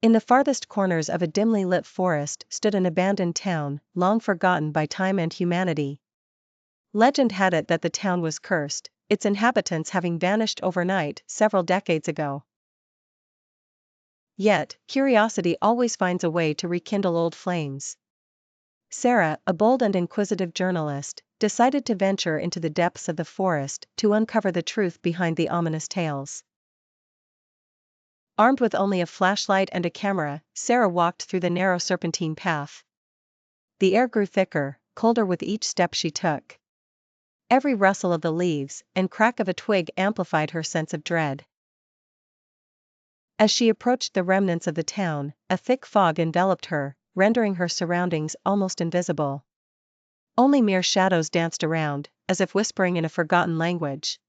In the farthest corners of a dimly lit forest stood an abandoned town, long forgotten by time and humanity. Legend had it that the town was cursed, its inhabitants having vanished overnight several decades ago. Yet, curiosity always finds a way to rekindle old flames. Sarah, a bold and inquisitive journalist, decided to venture into the depths of the forest to uncover the truth behind the ominous tales. Armed with only a flashlight and a camera, Sarah walked through the narrow serpentine path. The air grew thicker, colder with each step she took. Every rustle of the leaves and crack of a twig amplified her sense of dread. As she approached the remnants of the town, a thick fog enveloped her, rendering her surroundings almost invisible. Only mere shadows danced around, as if whispering in a forgotten language.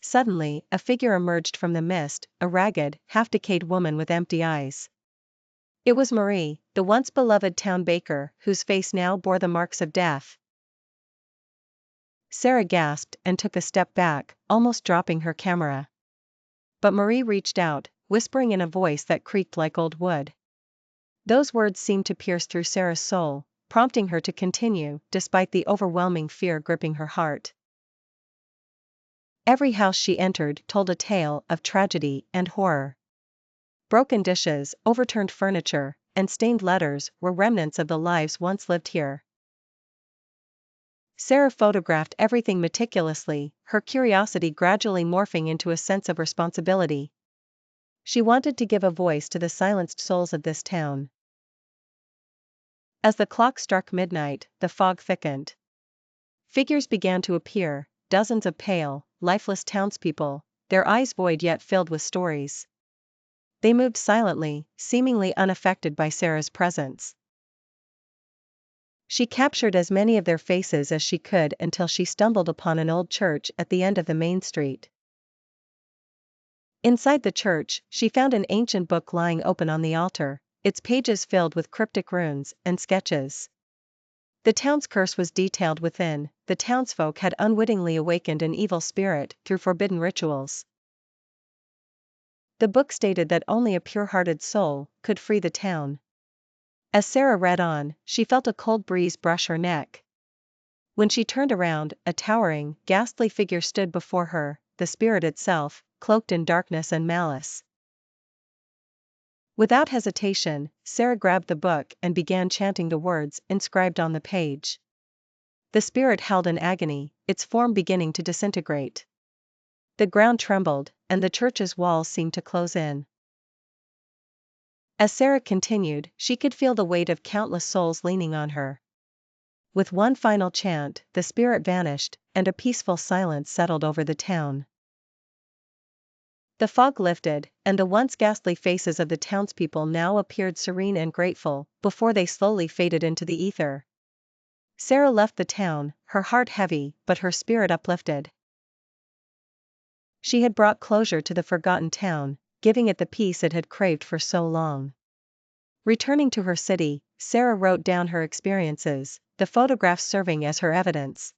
Suddenly, a figure emerged from the mist, a ragged, half-decayed woman with empty eyes. It was Marie, the once beloved town baker, whose face now bore the marks of death. Sarah gasped and took a step back, almost dropping her camera. But Marie reached out, whispering in a voice that creaked like old wood. Those words seemed to pierce through Sarah's soul, prompting her to continue, despite the overwhelming fear gripping her heart. Every house she entered told a tale of tragedy and horror. Broken dishes, overturned furniture, and stained letters were remnants of the lives once lived here. Sarah photographed everything meticulously, her curiosity gradually morphing into a sense of responsibility. She wanted to give a voice to the silenced souls of this town. As the clock struck midnight, the fog thickened. Figures began to appear, dozens of pale, lifeless townspeople, their eyes void yet filled with stories. They moved silently, seemingly unaffected by Sarah's presence. She captured as many of their faces as she could until she stumbled upon an old church at the end of the main street. Inside the church, she found an ancient book lying open on the altar, its pages filled with cryptic runes and sketches. The town's curse was detailed within. The townsfolk had unwittingly awakened an evil spirit through forbidden rituals. The book stated that only a pure-hearted soul could free the town. As Sarah read on, she felt a cold breeze brush her neck. When she turned around, a towering, ghastly figure stood before her, the spirit itself, cloaked in darkness and malice. Without hesitation, Sarah grabbed the book and began chanting the words inscribed on the page. The spirit held in agony, its form beginning to disintegrate. The ground trembled, and the church's walls seemed to close in. As Sarah continued, she could feel the weight of countless souls leaning on her. With one final chant, the spirit vanished, and a peaceful silence settled over the town. The fog lifted, and the once ghastly faces of the townspeople now appeared serene and grateful, before they slowly faded into the ether. Sarah left the town, her heart heavy, but her spirit uplifted. She had brought closure to the forgotten town, giving it the peace it had craved for so long. Returning to her city, Sarah wrote down her experiences, the photographs serving as her evidence.